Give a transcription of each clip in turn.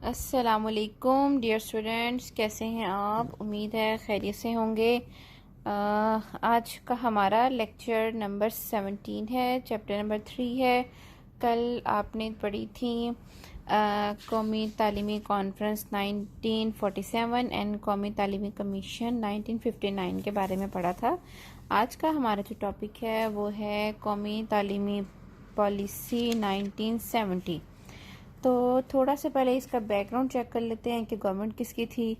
अस्सलामुअलैकुम dear students, कैसे हैं आप? उम्मीद है खैरियत से होंगे। आज का हमारा लेक्चर नंबर 17 है, चैप्टर नंबर 3 है। कल आपने पढ़ी थी कौमी तालीमी कॉन्फ्रेंस 1947 एंड कौमी तालीमी कमीशन 1959 के बारे में पढ़ा था। आज का हमारा जो टॉपिक है वो है कौमी तालीमी पॉलिसी 1970। तो थोड़ा से पहले इसका बैकग्राउंड चेक कर लेते हैं कि गवर्नमेंट किसकी थी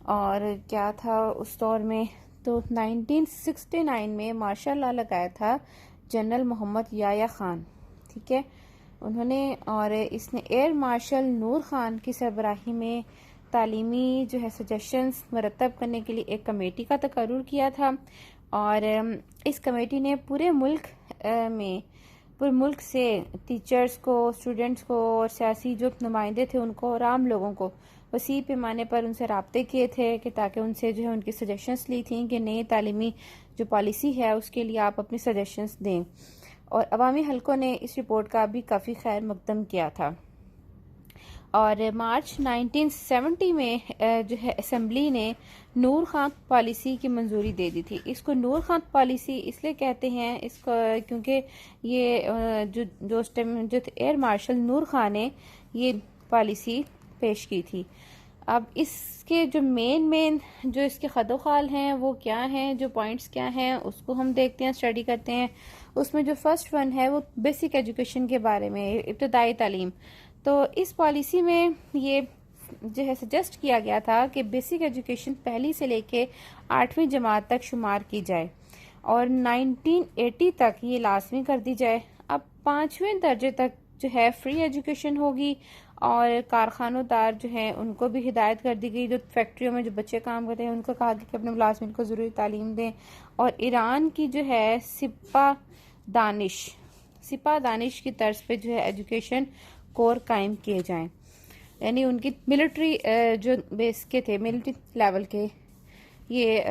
और क्या था उस दौर में। तो 1969 में मार्शल लॉ लगाया था जनरल मोहम्मद याया खान, ठीक है, उन्होंने। और इसने एयर मार्शल नूर खान की सरबराही में तालीमी जो है सजेशंस मरतब करने के लिए एक कमेटी का तकर्रुर किया था। और इस कमेटी ने पूरे मुल्क से टीचर्स को, स्टूडेंट्स को और सियासी जो नुमाइंदे थे उनको और आम लोगों को वसी पैमाने पर उनसे राब्ते किए थे कि ताकि उनसे जो है उनकी सजेशंस ली थी कि नई तालीमी जो पॉलिसी है उसके लिए आप अपनी सजेशंस दें। और अवामी हलकों ने इस रिपोर्ट का भी काफ़ी खैर मकदम किया था। और मार्च 1970 में जो है असेंबली ने नूर खान पॉलिसी की मंजूरी दे दी थी। इसको नूर खान पॉलिसी इसलिए कहते हैं इसको क्योंकि ये जो एयर मार्शल नूर खान ने ये पॉलिसी पेश की थी। अब इसके जो मेन जो इसके खदोखाल हैं वो क्या हैं, जो पॉइंट्स क्या हैं उसको हम देखते हैं, स्टडी करते हैं। उसमें जो फर्स्ट वन है वो बेसिक एजुकेशन के बारे में, इब्तदाई तालीम। तो इस पॉलिसी में ये जो है सजेस्ट किया गया था कि बेसिक एजुकेशन पहली से लेके 8वीं जमात तक शुमार की जाए और 1980 तक ये लाजमी कर दी जाए। अब 5वें दर्जे तक जो है फ्री एजुकेशन होगी और कारखानोदार जो हैं उनको भी हिदायत कर दी गई, जो फैक्ट्रियों में जो बच्चे काम करते हैं उनको कहा गया कि अपने मुलाजमिन को ज़रूरी तालीम दें। और ईरान की जो है सिपा दानिश की तर्ज पे जो है एजुकेशन कोर कायम किए जाएं, यानी उनकी मिलिट्री जो बेस के थे, मिलिट्री लेवल के ये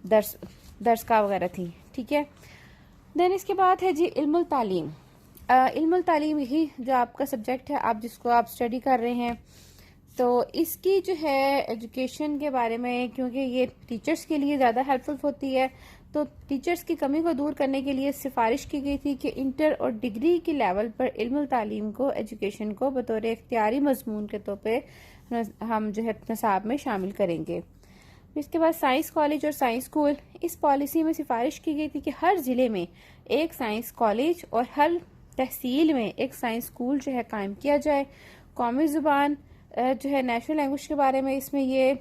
दरसगाह वगैरह थी, ठीक है। देन इसके बाद है जी इल्मुल तालीम। इल्मुल तालीम यही जो आपका सब्जेक्ट है, आप जिसको आप स्टडी कर रहे हैं। तो इसकी जो है एजुकेशन के बारे में, क्योंकि ये टीचर्स के लिए ज़्यादा हेल्पफुल होती है, तो टीचर्स की कमी को दूर करने के लिए सिफारिश की गई थी कि इंटर और डिग्री के लेवल पर इल्मुल तालीम को, एजुकेशन को बतौर इख्तियारी मजमून के तौर पे हम जो है निसाब में शामिल करेंगे। इसके बाद साइंस कॉलेज और साइंस स्कूल। इस पॉलिसी में सिफारिश की गई थी कि हर ज़िले में एक साइंस कॉलेज और हर तहसील में एक साइंस स्कूल जो है कायम किया जाए। कौमी ज़ुबान जो है नेशनल लैंग्वेज के बारे में इसमें ये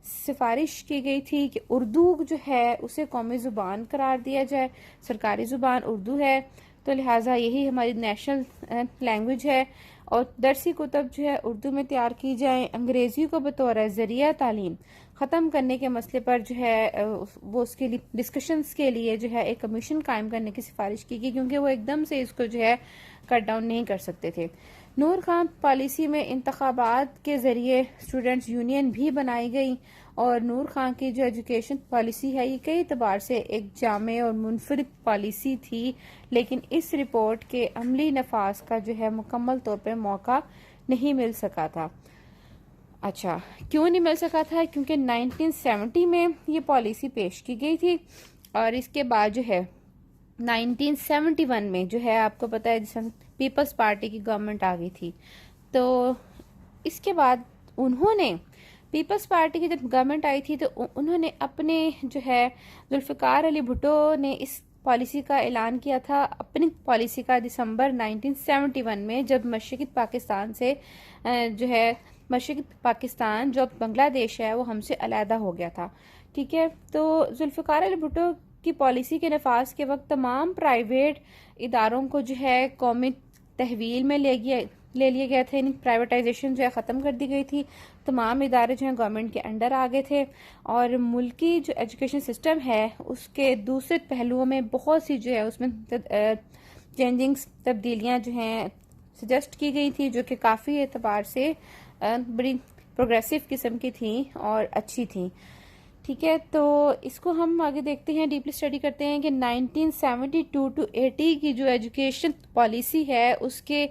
सिफारिश की गई थी कि उर्दू जो है उसे कौमी ज़ुबान करार दिया जाए। सरकारी ज़ुबान उर्दू है तो लिहाजा यही हमारी नेशनल लैंग्वेज है और दरसी कुतब जो है उर्दू में तैयार की जाए। अंग्रेज़ी को बतौर ज़रिया तालीम ख़त्म करने के मसले पर जो है वो उसके लिए डिस्कशंस के लिए जो है एक कमीशन कायम करने की सिफारिश की गई, क्योंकि वो एकदम से इसको जो है कट डाउन नहीं कर सकते थे। नूर खान पॉलिसी में इंतखाबात के ज़रिए स्टूडेंट्स यूनियन भी बनाई गई और नूर खान की जो एजुकेशन पॉलिसी है ये कई एतबार से एक जामे और मुनफरिद पॉलिसी थी, लेकिन इस रिपोर्ट के अमली नफाज का जो है मुकम्मल तौर पर मौका नहीं मिल सका था। अच्छा, क्यों नहीं मिल सका था? क्योंकि 1970 में ये पॉलिसी पेश की गई थी और इसके बाद जो है 1971 में जो है आपको पता है जिसमें पीपल्स पार्टी की गवर्नमेंट आ गई थी। तो इसके बाद उन्होंने, पीपल्स पार्टी की जब गवर्नमेंट आई थी तो उन्होंने अपने जो है जुल्फ़िकार अली भुट्टो ने इस पॉलिसी का ऐलान किया था, अपनी पॉलिसी का, दिसंबर 1971 में, जब मशरक़ी पाकिस्तान से जो है मशरक़ी पाकिस्तान जो बांग्लादेश है वो हमसे अलहदा हो गया था, ठीक है। तो जुल्फ़िकार अली भुट्टो की पॉलिसी के नफाज के वक्त तमाम प्राइवेट इदारों को जो है कौमी तहवील में ले लिया गया था, यानी प्राइवेटाइजेशन जो है ख़त्म कर दी गई थी। तमाम इदारे जो हैं गवर्नमेंट के अंडर आ गए थे और मुल्की जो एजुकेशन सिस्टम है उसके दूसरे पहलुओं में बहुत सी जो है उसमें चेंजिंग्स, तब्दीलियाँ जो हैं सजेस्ट की गई थी, जो कि काफ़ी एतबार से बड़ी प्रोग्रेसिव किस्म की थी और अच्छी थी, ठीक है। तो इसको हम आगे देखते हैं, डीपली स्टडी करते हैं कि 1972 टू 80 की जो एजुकेशन पॉलिसी है उसके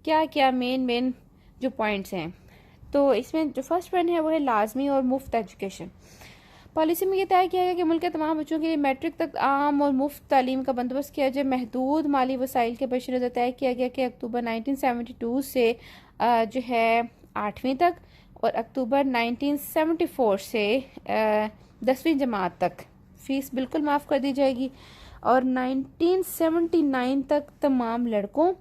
क्या क्या मेन जो पॉइंट्स हैं। तो इसमें जो फर्स्ट पॉइंट है वो है लाजमी और मुफ्त एजुकेशन। पॉलिसी में ये तय किया गया कि मुल्क के तमाम बच्चों के लिए मैट्रिक तक आम और मुफ्त तालीम का बंदोबस्त किया जाए। महदूद माली वसाइल के पेश नज़र तय किया गया कि अक्टूबर 1972 से जो है 8वीं तक और अक्टूबर 1974 से 10वीं जमात तक फ़ीस बिल्कुल माफ़ कर दी जाएगी, और 1979 तक तमाम लड़कों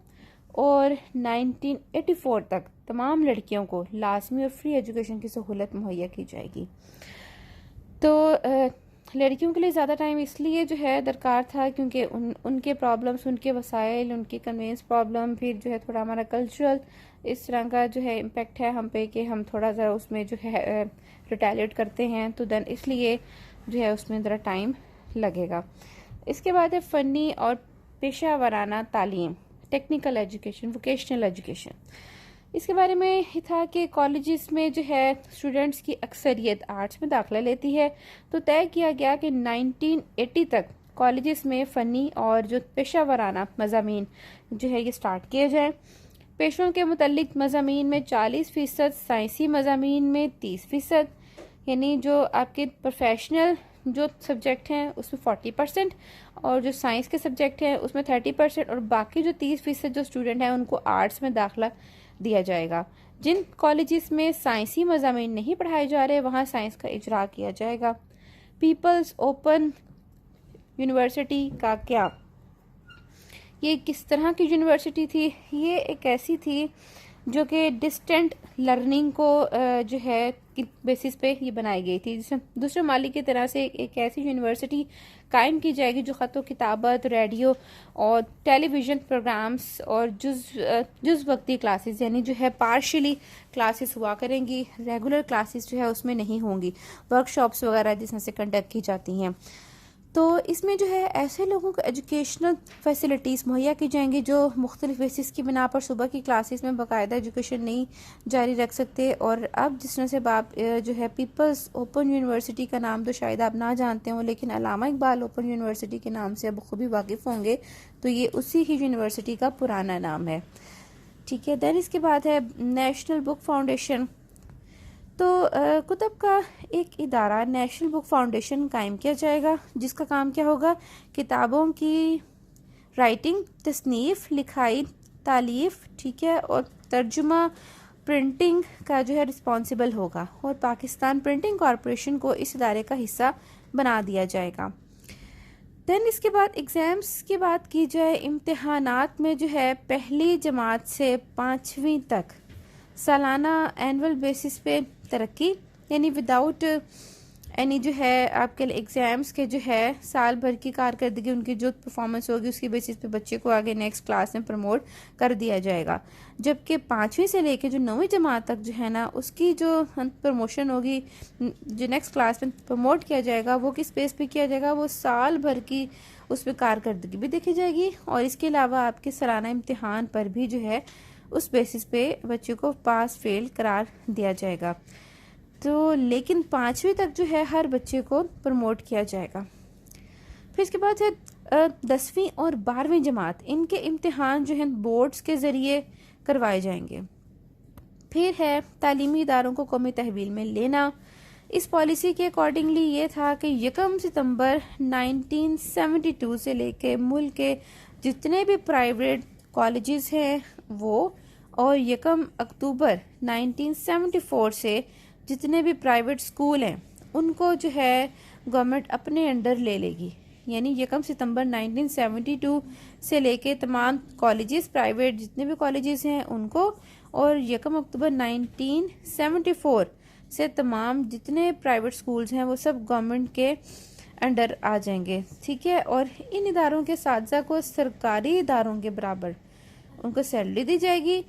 और 1984 तक तमाम लड़कियों को लाजमी और फ्री एजुकेशन की सहूलत मुहैया की जाएगी। तो लड़कियों के लिए ज़्यादा टाइम इसलिए जो है दरकार था क्योंकि उनके प्रॉब्लम्स, उनके वसाइल, उनकी कन्वेंस प्रॉब्लम, फिर जो है थोड़ा हमारा कल्चरल इस तरह का जो है इम्पेक्ट है हम पे कि हम थोड़ा ज़रा उसमें जो है रिटेलिएट करते हैं, तो देन इसलिए जो है उसमें ज़रा टाइम लगेगा। इसके बाद है फ़नी और पेशा वाराना तालीम, टेक्निकल एजुकेशन, वोकेशनल एजुकेशन। इसके बारे में ये था कि कॉलेजेस में जो है स्टूडेंट्स की अक्सरियत आर्ट्स में दाखिला लेती है, तो तय किया गया कि 1980 तक कॉलेजेस में फ़नी और जो पेशा वाराना मज़ामीन जो है ये स्टार्ट किए जाए। पेशों के मुतल्लिक मज़ामीन में 40%, साइंसी मज़ामीन में 30%, यानी जो आपके प्रोफेशनल जो सब्जेक्ट हैं उसमें 40% और जो साइंस के सब्जेक्ट हैं उसमें 30%, और बाकी जो 30% जो स्टूडेंट हैं उनको आर्ट्स में दाखिला दिया जाएगा। जिन कॉलेजेस में साइंसी मज़ामीन नहीं पढ़ाए जा रहे वहाँ साइंस का इजरा किया जाएगा। पीपल्स ओपन यूनिवर्सिटी का क्या, ये किस तरह की यूनिवर्सिटी थी? ये एक ऐसी थी जो कि डिस्टेंट लर्निंग को जो है कि बेसिस पे ये बनाई गई थी, जिसमें दूसरे मालिक की तरह से एक ऐसी यूनिवर्सिटी कायम की जाएगी जो ख़त व किताबत, रेडियो और टेलीविज़न प्रोग्राम्स और जुज़ वक्ती क्लासेस यानी जो है पार्शली क्लासेस हुआ करेंगी, रेगुलर क्लासेस जो है उसमें नहीं होंगी, वर्कशॉप्स वगैरह जिसमें से कंडक्ट की जाती हैं। तो इसमें जो है ऐसे लोगों को एजुकेशनल फैसिलिटीज़ मुहैया की जाएंगी जो मुख्तलिफ बेसिस की बिना पर सुबह की क्लासेस में बाकायदा एजुकेशन नहीं जारी रख सकते। और अब जिस तरह से आप जो है पीपल्स ओपन यूनिवर्सिटी का नाम तो शायद आप ना जानते हो, लेकिन अल्लामा इकबाल ओपन यूनिवर्सिटी के नाम से अब खूबी वाकिफ़ होंगे, तो ये उसी ही यूनिवर्सिटी का पुराना नाम है। ठीक है, दैन इसके बाद है नेशनल बुक फाउंडेशन। तो कुतुब का एक इदारा नेशनल बुक फाउंडेशन कायम किया जाएगा, जिसका काम क्या होगा? किताबों की राइटिंग, तसनीफ़, लिखाई, तालीफ, ठीक है, और तर्जुमा, प्रिंटिंग का जो है रिस्पॉन्सिबल होगा, और पाकिस्तान प्रिंटिंग कॉरपोरेशन को इस इदारे का हिस्सा बना दिया जाएगा। दैन इसके बाद एग्ज़ाम्स की बात की जाए, इम्तिहानात में जो है पहली जमात से 5वीं तक सालाना एनुअल बेसिस पे तरक्की, यानी विदाउट यानी जो है आपके एग्ज़ाम्स के जो है साल भर की कारकर्दगी, उनकी जो परफॉर्मेंस होगी उसकी बेसिस पे बच्चे को आगे नेक्स्ट क्लास में प्रमोट कर दिया जाएगा। जबकि 5वीं से लेके जो 9वीं जमात तक जो है ना उसकी जो प्रमोशन होगी, जो नेक्स्ट क्लास में प्रमोट किया जाएगा वो किस बेस पे किया जाएगा? वो साल भर की उस पर कारकर्दगी भी देखी जाएगी, और इसके अलावा आपके सालाना इम्तिहान पर भी जो है उस बेसिस पे बच्चे को पास फेल करार दिया जाएगा। तो लेकिन 5वीं तक जो है हर बच्चे को प्रमोट किया जाएगा। फिर इसके बाद है 10वीं और 12वीं जमात, इनके इम्तिहान जो है बोर्ड्स के ज़रिए करवाए जाएंगे। फिर है तालीमी इदारों को कौमी तहवील में लेना। इस पॉलिसी के अकॉर्डिंगली ये था कि 1 सितंबर 1972 से लेके मुल्क के जितने भी प्राइवेट कॉलेजेस हैं वो, और 1 अक्टूबर 1974 से जितने भी प्राइवेट स्कूल हैं उनको जो है गवर्नमेंट अपने अंडर ले लेगी। यानी 1 सितंबर 1972 से लेके तमाम कॉलेजेस, प्राइवेट जितने भी कॉलेजेस हैं उनको, और 1 अक्टूबर 1974 से तमाम जितने प्राइवेट स्कूल्स हैं वो सब गवर्नमेंट के अंडर आ जाएंगे। ठीक है, और इन इदारों के साथी को सरकारी इदारों के बराबर उनको सैलरी दी जाएगी,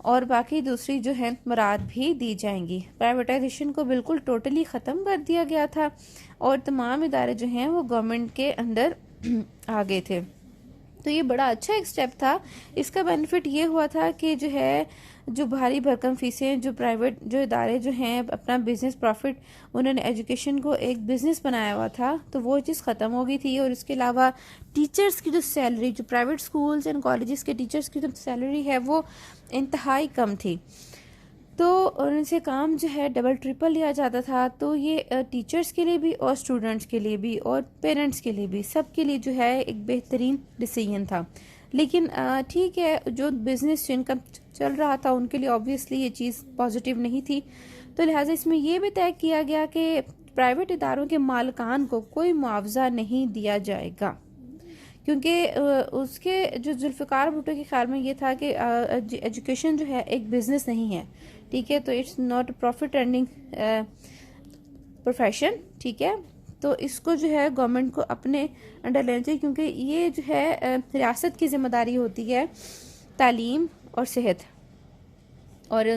और बाकी दूसरी जो है मराद भी दी जाएंगी। प्राइवेटाइजेशन को बिल्कुल टोटली ख़त्म कर दिया गया था, और तमाम इदारे जो हैं वो गवर्नमेंट के अंडर आ गए थे। तो ये बड़ा अच्छा एक स्टेप था। इसका बेनिफिट ये हुआ था कि जो है जो भारी भरकम फीसें जो प्राइवेट जो इदारे जो हैं अपना बिजनेस प्रॉफिट, उन्होंने एजुकेशन को एक बिजनेस बनाया हुआ था, तो वो चीज़ ख़त्म हो गई थी। और इसके अलावा टीचर्स की जो सैलरी, जो प्राइवेट स्कूल्स एंड कॉलेजेस के टीचर्स की जो सैलरी है वो इंतहाई कम थी। तो उनसे काम जो है डबल ट्रिपल लिया जाता था। तो ये टीचर्स के लिए भी और स्टूडेंट्स के लिए भी और पेरेंट्स के लिए भी, सब के लिए जो है एक बेहतरीन डिसीजन था। लेकिन ठीक है, जो बिजनेस जिनका चल रहा था उनके लिए ऑब्वियसली ये चीज़ पॉजिटिव नहीं थी। तो लिहाजा इसमें यह भी तय किया गया कि प्राइवेट इदारों के मालिकान को कोई मुआवजा नहीं दिया जाएगा, क्योंकि उसके जो जुल्फ़िकार भुट्टो के ख्याल में ये था कि एजुकेशन जो है एक बिजनेस नहीं है, ठीक है, तो it's not profit earning profession, ठीक है। तो इसको जो है गवर्नमेंट को अपने अंडर लेना चाहिए, क्योंकि ये जो है रियासत की जिम्मेदारी होती है तालीम और सेहत और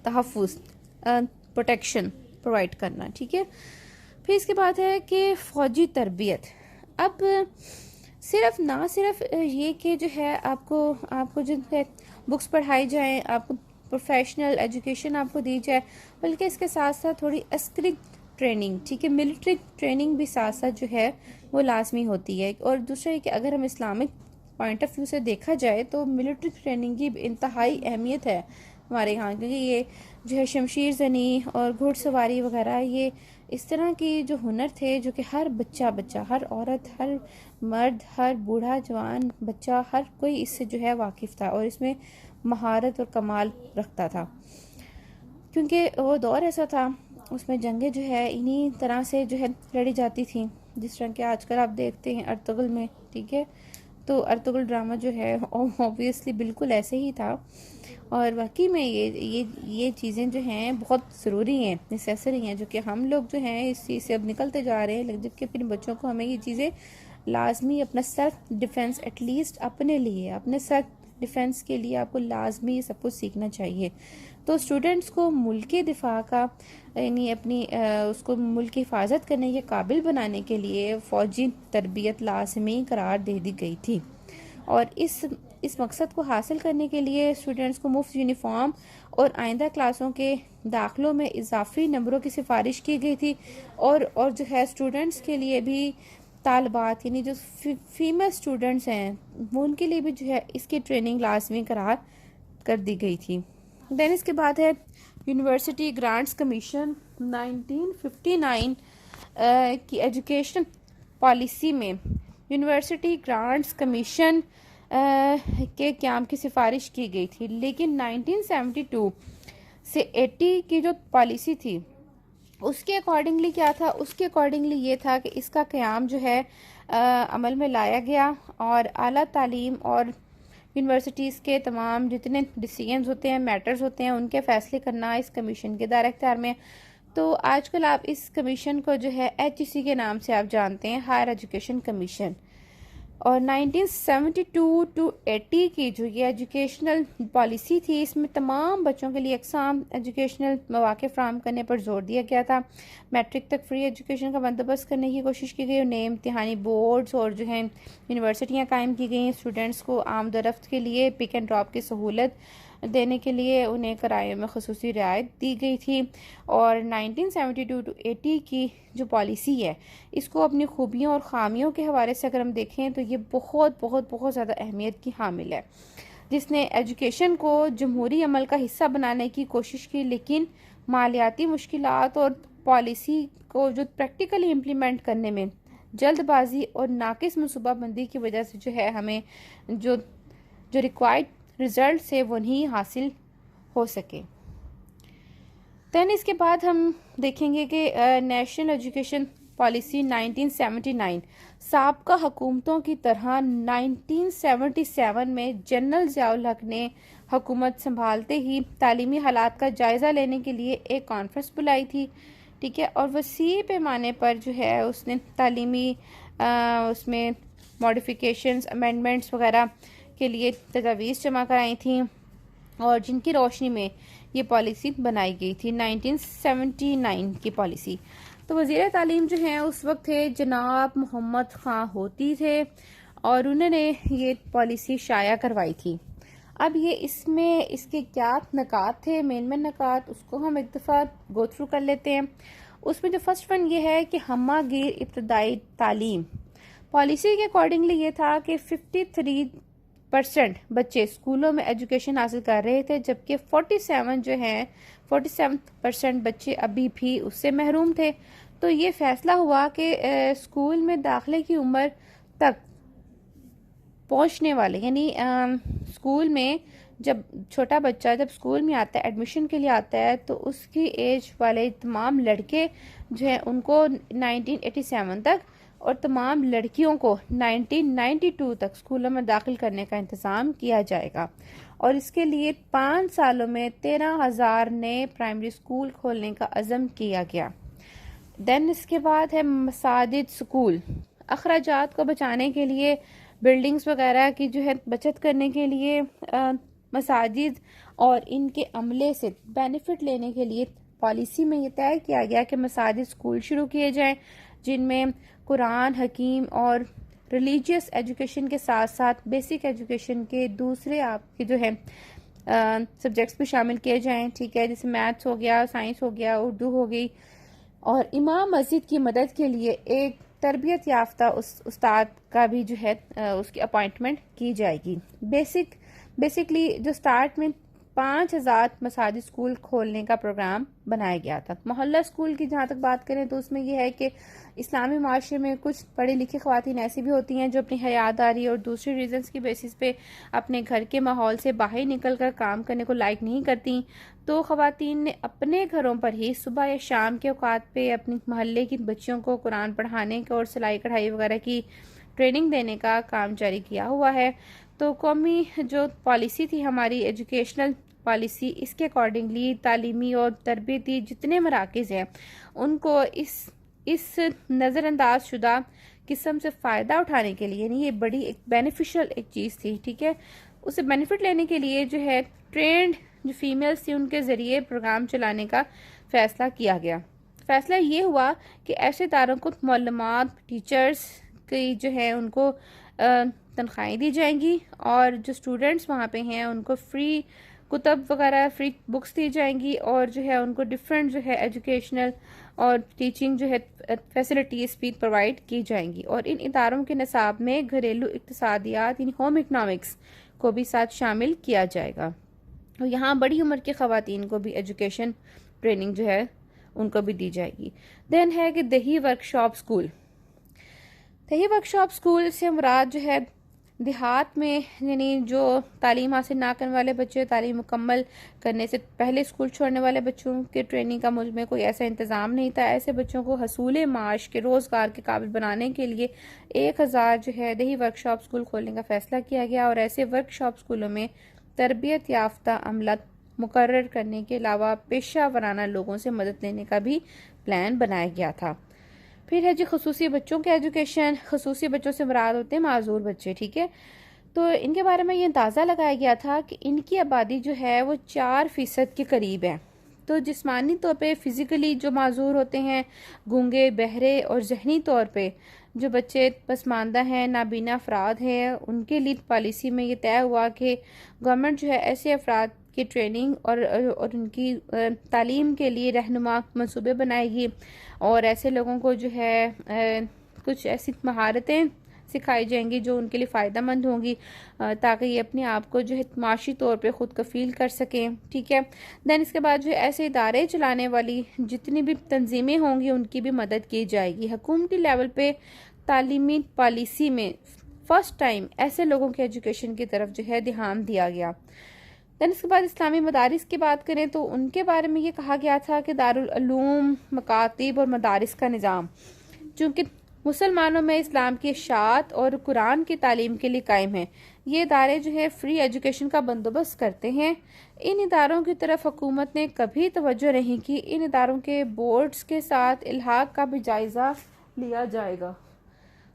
तहफ़्फ़ुज़ प्रोटेक्शन प्रोवाइड करना, ठीक है। फिर इसके बाद है कि फ़ौजी तरबियत। अब सिर्फ ये कि जो है आपको जो है बुक्स पढ़ाई जाएं, आपको प्रोफेशनल एजुकेशन आपको दी जाए, बल्कि इसके साथ साथ थोड़ी अस्करी ट्रेनिंग, ठीक है, मिलिट्री ट्रेनिंग भी साथ साथ जो है वो लाजमी होती है। और दूसरा है कि अगर हम इस्लामिक पॉइंट ऑफ व्यू से देखा जाए तो मिलिट्री ट्रेनिंग की इंतहाई अहमियत है हमारे यहाँ, क्योंकि ये जो है शमशीर जनी और घुड़सवारी वगैरह, ये इस तरह की जो हुनर थे जो कि हर बच्चा, हर औरत, हर मर्द, हर बूढ़ा जवान बच्चा, हर कोई इससे जो है वाकिफ़ था और इसमें महारत और कमाल रखता था, क्योंकि वो दौर ऐसा था उसमें जंगें जो है इन्हीं तरह से जो है लड़ी जाती थी, जिस तरह के आजकल आप देखते हैं अर्तुगरुल में, ठीक है। तो अर्तुगरुल ड्रामा जो है ऑब्वियसली बिल्कुल ऐसे ही था और वाकई में ये चीज़ें जो हैं बहुत ज़रूरी हैं, नेसेसरी हैं, जो कि हम लोग जो हैं इस चीज़ से अब निकलते जा रहे हैं, लेकिन जबकि अपने बच्चों को हमें ये चीज़ें लाजमी अपना सेल्फ डिफेंस, एटलीस्ट अपने लिए, अपने सेल्फ डिफेंस के लिए आपको लाजमी सब कुछ सीखना चाहिए। तो स्टूडेंट्स को मुल्क के दिफा का यानी अपनी उसको मुल्क की हिफाजत करने के काबिल बनाने के लिए फ़ौजी तरबियत लाजमी करार दे दी गई थी और इस मकसद को हासिल करने के लिए स्टूडेंट्स को मुफ्त यूनिफॉर्म और आइंदा क्लासों के दाखिलों में इजाफी नंबरों की सिफारिश की गई थी और जो है स्टूडेंट्स के लिए भी तालबात यानी जो फीमेल स्टूडेंट्स हैं वो उनके लिए भी जो है इसकी ट्रेनिंग लाजमी करार कर दी गई थी। देन इसके बाद है यूनिवर्सिटी ग्रांट्स कमीशन 1959 की एजुकेशन पॉलिसी में यूनिवर्सिटी ग्रांट्स कमीशन के क़याम की सिफारिश की गई थी, लेकिन 1972 से 80 की जो पॉलिसी थी उसके अकॉर्डिंगली क्या था, उसके अकॉर्डिंगली ये था कि इसका क़याम जो है अमल में लाया गया और आला तालीम और यूनिवर्सिटीज़ के तमाम जितने डिसीजंस होते हैं, मैटर्स होते हैं, उनके फैसले करना इस कमीशन के दायरे इख्तियार में। तो आजकल आप इस कमीशन को जो है HEC के नाम से आप जानते हैं, हायर एजुकेशन कमीशन। और 1972 टू 80 की जो ये एजुकेशनल पॉलिसी थी, इसमें तमाम बच्चों के लिए यकसां एजुकेशनल मौक़े फ़राहम करने पर जोर दिया गया था। मैट्रिक तक फ्री एजुकेशन का बंदोबस्त करने की कोशिश की गई और नए इम्तिहानी बोर्ड्स और जो है यूनिवर्सिटियाँ कायम की गई। स्टूडेंट्स को आमदरफ्त के लिए पिक एंड ड्रॉप की सहूलत देने के लिए उन्हें किराए में ख़ुसूसी रियायत दी गई थी। और 1972 टू 80 की जो पॉलिसी है इसको अपनी खूबियों और ख़ामियों के हवाले से अगर हम देखें तो ये बहुत बहुत बहुत ज़्यादा अहमियत की हामिल है, जिसने एजुकेशन को जमहूरी अमल का हिस्सा बनाने की कोशिश की, लेकिन मालियाती मुश्किलात और पॉलिसी को जो प्रैक्टिकली इम्प्लीमेंट करने में जल्दबाजी और नाकिस मनसूबाबंदी की वजह से जो है हमें जो रिक्वायर्ड रिज़ल्ट से वो नहीं हासिल हो सके। दैन इसके बाद हम देखेंगे कि नेशनल एजुकेशन पॉलिसी 1979 साबका हुकूमतों की तरह 1977 में जनरल ज़ियाउल हक ने हुकूमत संभालते ही तालीमी हालात का जायज़ा लेने के लिए एक कॉन्फ्रेंस बुलाई थी, ठीक है। और वसी पैमाने पर जो है उसने तालीमी उसमें मॉडिफिकेशंस, अमेंडमेंट्स वगैरह के लिए तजावीज़ जमा कराई थी और जिनकी रोशनी में ये पॉलिसी बनाई गई थी 1979 की पॉलिसी। तो वज़ीर तालीम जो हैं उस वक्त थे जनाब मोहम्मद ख़ां होती थे और उन्होंने ये पॉलिसी शाया करवाई थी। अब ये इसमें इसके क्या नकात थे, मेन नकात, उसको हम एक दफ़ा गो थ्रू कर लेते हैं। उसमें जो फर्स्ट वन ये है कि हम्मागीर इब्तदाई तालीम पॉलिसी के अकॉर्डिंगली ये था कि 53% बच्चे स्कूलों में एजुकेशन हासिल कर रहे थे, जबकि 47 जो हैं 47% बच्चे अभी भी उससे महरूम थे। तो ये फैसला हुआ कि स्कूल में दाखिले की उम्र तक पहुंचने वाले, यानी स्कूल में जब छोटा बच्चा जब स्कूल में आता है, एडमिशन के लिए आता है, तो उसकी एज वाले तमाम लड़के जो है उनको 1987 तक और तमाम लड़कियों को 1992 तक स्कूलों में दाखिल करने का इंतज़ाम किया जाएगा। और इसके लिए 5 सालों में 13,000 नए प्राइमरी स्कूल खोलने का अज़म किया गया। देन इसके बाद है मसाजिद स्कूल। अखराजात को बचाने के लिए, बिल्डिंग्स वगैरह की जो है बचत करने के लिए मसाजिद और इनके अमले से बेनिफिट लेने के लिए पॉलिसी में ये तय किया गया कि मसाजिद स्कूल शुरू किए जाएं, जिनमें कुरान, हकीम और रिलीजियस एजुकेशन के साथ साथ बेसिक एजुकेशन के दूसरे आपके जो है सब्जेक्ट्स भी शामिल किए जाएं। ठीक है, जैसे मैथ्स हो गया, साइंस हो गया, उर्दू हो गई। और इमाम मस्जिद की मदद के लिए एक तरबियत याफ्ता उस्ताद का भी जो है उसकी अपॉइंटमेंट की जाएगी। बेसिकली जो स्टार्ट में 5,000 मसाजिद स्कूल खोलने का प्रोग्राम बनाया गया था। मोहल्ला स्कूल की जहाँ तक बात करें तो उसमें यह है कि इस्लामी माशरे में कुछ पढ़ी लिखी ख़वातीन ऐसी भी होती हैं जो अपनी हयादारी और दूसरे रीजंस की बेसिस पे अपने घर के माहौल से बाहर निकल कर काम करने को लाइक नहीं करती। तो ख़वातीन ने अपने घरों पर ही सुबह या शाम के औकात पे अपनी मोहल्ले की बच्चियों को कुरान पढ़ाने का और सिलाई कढ़ाई वगैरह की ट्रेनिंग देने का काम जारी किया हुआ है। तो कौमी जो पॉलिसी थी हमारी एजुकेशनल पॉलिसी, इसके अकॉर्डिंगली तालीमी और तरबियती जितने मराकज़ हैं उनको इस नज़रअंदाज शुदा किस्म से फ़ायदा उठाने के लिए, यानी ये बड़ी एक बेनिफिशियल एक चीज़ थी। ठीक है, उसे बेनिफिट लेने के लिए जो है ट्रेंड जो फीमेल्स थी उनके ज़रिए प्रोग्राम चलाने का फ़ैसला किया गया। फ़ैसला ये हुआ कि ऐसे इदारों को मालूमात, टीचर्स की जो है उनको तनख्वाहें दी जाएंगी और जो स्टूडेंट्स वहाँ पे हैं उनको फ्री कुतब वगैरह, फ्री बुक्स दी जाएंगी और जो है उनको डिफरेंट जो है एजुकेशनल और टीचिंग जो है फैसिलिटीज़ भी प्रोवाइड की जाएंगी। और इन इदारों के निसाब में घरेलू इक्तिसादियात यानी होम इकनॉमिक्स को भी साथ शामिल किया जाएगा। और यहाँ बड़ी उम्र की ख़वातीन को भी एजुकेशन ट्रेनिंग जो है उनको भी दी जाएगी। देन है कि दही वर्कशॉप स्कूल। दही वर्कशॉप स्कूल से मुराद जो है देहात में, यानी जो तालीम हासिल ना करने वाले बच्चे, तालीम मुकम्मल करने से पहले स्कूल छोड़ने वाले बच्चों के ट्रेनिंग का मुल्क में कोई ऐसा इंतज़ाम नहीं था। ऐसे बच्चों को हसूल माश के रोज़गार के काबिल बनाने के लिए 1,000 जो है दही वर्कशॉप स्कूल खोलने का फ़ैसला किया गया। और ऐसे वर्कशॉप स्कूलों में तरबियत याफ्ता अमला मुकर्रर करने के अलावा पेशा वराना लोगों से मदद लेने का भी प्लान बनाया गया था। फिर है जी खसूसी बच्चों के एजुकेशन। खसूसी बच्चों से मुराद होते हैं माजूर बच्चे। ठीक है, तो इनके बारे में ये अंदाज़ा लगाया गया था कि इनकी आबादी जो है वो 4% के करीब है। तो जिस्मानी तौर पे फिज़िकली जो माजूर होते हैं, गूंगे, बहरे, और जहनी तौर पे जो बच्चे पसमानदा हैं, नाबीना अफराद हैं, उनके लिए पॉलिसी में ये तय हुआ कि गवर्नमेंट जो है ऐसे अफराद की ट्रेनिंग और उनकी तालीम के लिए रहनुमा मंसूबे बनाएगी और ऐसे लोगों को जो है कुछ ऐसी महारतें सिखाई जाएंगी जो उनके लिए फ़ायदा मंद होंगी ताकि ये अपने आप को जो है माशी तौर पे ख़ुद कफ़ील कर सकें। ठीक है, दैन इसके बाद जो ऐसे इदारे चलाने वाली जितनी भी तंजीमें होंगी उनकी भी मदद की जाएगी। हुकूमती लेवल पे तालीमी पॉलिसी में फ़र्स्ट टाइम ऐसे लोगों के एजुकेशन की तरफ जो है ध्यान दिया गया। दैन इसके बाद इस्लामी मदारिस की बात करें तो उनके बारे में ये कहा गया था कि दारुल उलूम, मकातिब और मदारिस का निज़ाम चूँकि मुसलमानों में इस्लाम की इशाअत और कुरान की तालीम के लिए कायम है, ये इदारे जो है फ्री एजुकेशन का बंदोबस्त करते हैं। इन इदारों की तरफ हुकूमत ने कभी तवज्जो नहीं की। इन इदारों के बोर्ड्स के साथ इल्हाक का भी जायज़ा लिया जाएगा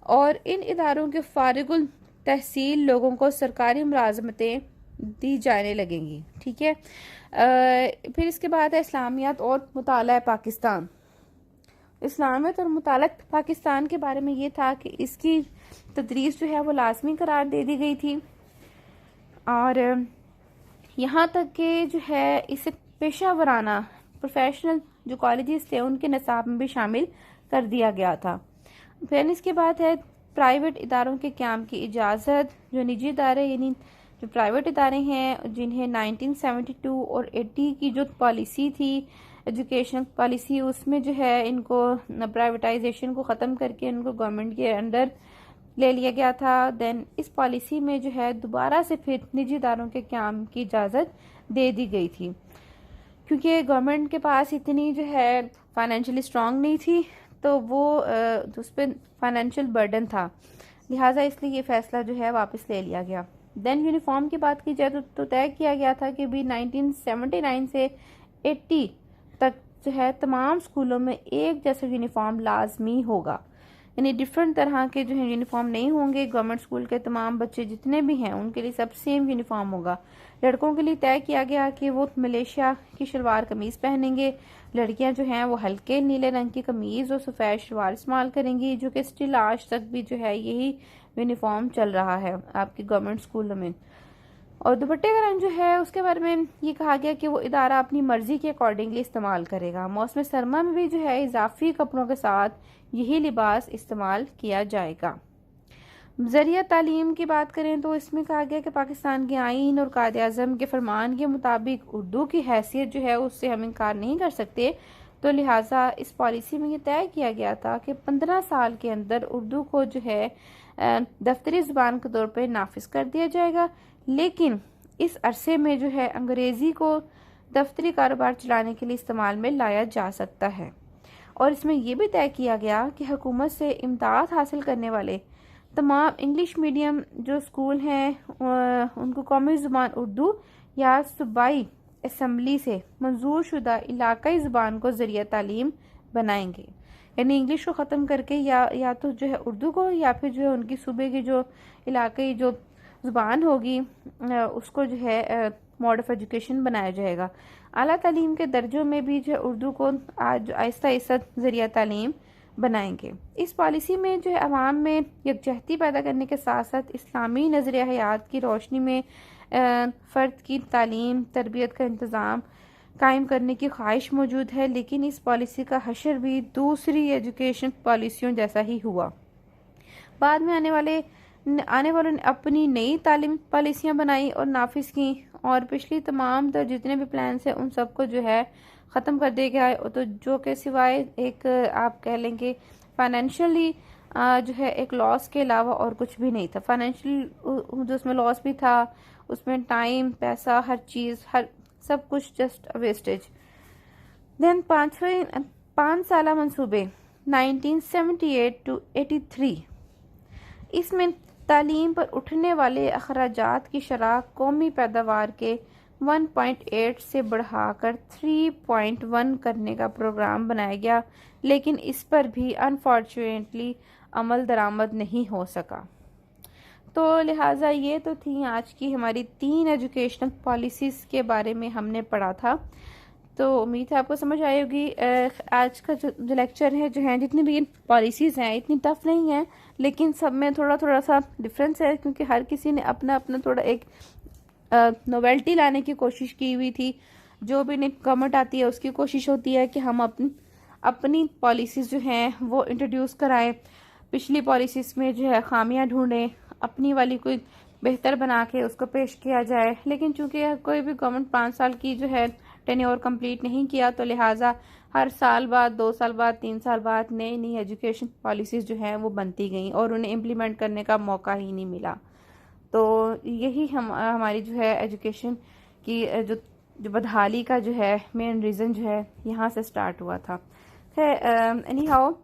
और इन इदारों के फारिगुल तहसील लोगों को सरकारी मुलाजमतें दी जाने लगेंगी। ठीक है, फिर इसके बाद है इस्लामियात और मुताला पाकिस्तान। इस्लामियत और मुताला पाकिस्तान के बारे में ये था कि इसकी तदरीस जो है वो लाजमी करार दे दी गई थी और यहाँ तक कि जो है इसे पेशा वराना प्रोफेशनल जो कॉलेजेस थे उनके निसाब में भी शामिल कर दिया गया था। फिर इसके बाद है प्राइवेट इदारों के क़याम की इजाज़त। जो निजी इदारे यानी जो प्राइवेट इदारे हैं जिन्हें 1972 और 80 की जो पॉलिसी थी एजुकेशन पॉलिसी, उसमें जो है इनको प्राइवेटाइजेशन को ख़त्म करके इनको गवर्नमेंट के अंडर ले लिया गया था। देन इस पॉलिसी में जो है दोबारा से फिर निजी इदारों के काम की इजाज़त दे दी गई थी, क्योंकि गवर्नमेंट के पास इतनी जो है फाइनेंशियली स्ट्रांग नहीं थी, तो वो उस पर फाइनेंशियल बर्डन था, लिहाजा इसलिए ये फैसला जो है वापस ले लिया गया। देन यूनिफॉर्म की बात की जाए तो तय किया गया था कि भी 1979 से 80 तक जो है तमाम स्कूलों में एक जैसा यूनिफॉर्म लाजमी होगा, यानी डिफरेंट तरह के जो है यूनिफॉर्म नहीं होंगे। गवर्नमेंट स्कूल के तमाम बच्चे जितने भी हैं उनके लिए सब सेम यूनिफॉर्म होगा। लड़कों के लिए तय किया गया कि वो मलेशिया की शलवार कमीज पहनेंगे, लड़कियां जो हैं वो हल्के नीले रंग की कमीज और सफ़ेद शलवार इस्तेमाल करेंगी, जो कि स्टिल आज तक भी जो है यही यूनिफॉर्म चल रहा है आपके गवर्नमेंट स्कूलों में। और दुपट्टे का रंग जो है उसके बारे में ये कहा गया कि वो इदारा अपनी मर्जी के अकॉर्डिंगली इस्तेमाल करेगा। मौसम सरमा में भी जो है इजाफी कपड़ों के साथ यही लिबास इस्तेमाल किया जाएगा। ज़रिया तालीम की बात करें तो इसमें कहा गया कि पाकिस्तान के आईन और कायदे आज़म के फरमान के मुताबिक उर्दू की हैसियत जो है उससे हम इनकार नहीं कर सकते, तो लिहाजा इस पॉलिसी में ये तय किया गया था कि 15 साल के अंदर उर्दू को जो है दफ्तरी ज़ुबान के तौर पर नाफिज कर दिया जाएगा, लेकिन इस अरसे में जो है अंग्रेज़ी को दफ्तरी कारोबार चलाने के लिए इस्तेमाल में लाया जा सकता है। और इसमें यह भी तय किया गया कि हुकूमत से इम्तियाज़ हासिल करने वाले तमाम इंग्लिश मीडियम जो स्कूल हैं उनको कौमी ज़ुबान उर्दू या सूबाई असम्बली से मंजूर शुदा इलाकाई ज़ुबान को ज़रिया तालीम बनाएंगे, यानी इंग्लिश को ख़त्म करके या तो जो है उर्दू को या फिर जो है उनकी सूबे की जो इलाकाई जो ज़ुबान होगी उसको जो है मोड ऑफ एजुकेशन बनाया जाएगा। आला तालीम के दर्जों में भी जो है उर्दू को आज आहिस्ता आहिस्ता ज़रिया तालीम बनाएंगे। इस पॉलिसी में जो है अवाम में यकजहती पैदा करने के साथ साथ इस्लामी नज़रिया हयात की रोशनी में फ़र्द की तालीम तरबियत का इंतज़ाम कायम करने की ख्वाहिश मौजूद है, लेकिन इस पॉलिसी का हशर भी दूसरी एजुकेशन पॉलिसियों जैसा ही हुआ। बाद में आने वालों ने अपनी नई तालीम पॉलिसियाँ बनाई और नाफिज की, और पिछली तमाम जितने भी प्लान हैं उन सबको जो है ख़त्म कर दिया गया है। तो जो कि सिवाय एक आप कह लेंगे फाइनेंशियली जो है एक लॉस के अलावा और कुछ भी नहीं था। फाइनेंशियल जो उसमें लॉस भी था, उसमें टाइम पैसा हर चीज़ हर सब कुछ जस्ट वेस्टेज। देन 5 साला मंसूबे 1978 to 83, इसमें तालीम पर उठने वाले अखराजात की शरह कौमी पैदावार के 1.8 से बढ़ाकर 3.1 करने का प्रोग्राम बनाया गया, लेकिन इस पर भी अनफॉर्चुनेटली अमल दरामद नहीं हो सका। तो लिहाजा ये तो थी आज की हमारी 3 एजुकेशनल पॉलिसीज़ के बारे में हमने पढ़ा था। तो उम्मीद है आपको समझ आई होगी। आज का जो लेक्चर है जो है जितनी भी पॉलिसीज़ हैं इतनी टफ नहीं है, लेकिन सब में थोड़ा सा डिफरेंस है, क्योंकि हर किसी ने अपना थोड़ा एक नोवेल्टी लाने की कोशिश की हुई थी। जो भी गवर्नमेंट आती है उसकी कोशिश होती है कि हम अपनी पॉलिसीज़ जो हैं वो इंट्रोड्यूस कराएं, पिछली पॉलिसीज़ में जो है खामियां ढूंढें, अपनी वाली कोई बेहतर बना के उसको पेश किया जाए। लेकिन चूंकि कोई भी गवर्नमेंट 5 साल की जो है टेन्योर कंप्लीट नहीं किया, तो लिहाजा हर साल बाद 2 साल बाद 3 साल बाद नई एजुकेशन पॉलिसीज़ जो हैं वो बनती गई और उन्हें इम्प्लीमेंट करने का मौका ही नहीं मिला। तो यही हमारी जो है एजुकेशन की जो बदहाली का जो है मेन रीज़न जो है यहाँ से स्टार्ट हुआ था। एनी हाउ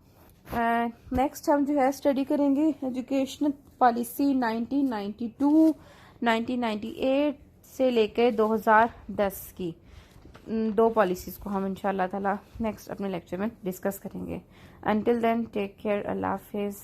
नेक्स्ट हम जो है स्टडी करेंगे एजुकेशनल पॉलिसी 1992 1998 से लेकर 2010 की 2 पॉलिसीज़ को हम इंशाल्लाह ताला नेक्स्ट अपने लेक्चर में डिस्कस करेंगे। अंटिल देन टेक केयर, अल्लाह हाफिज़।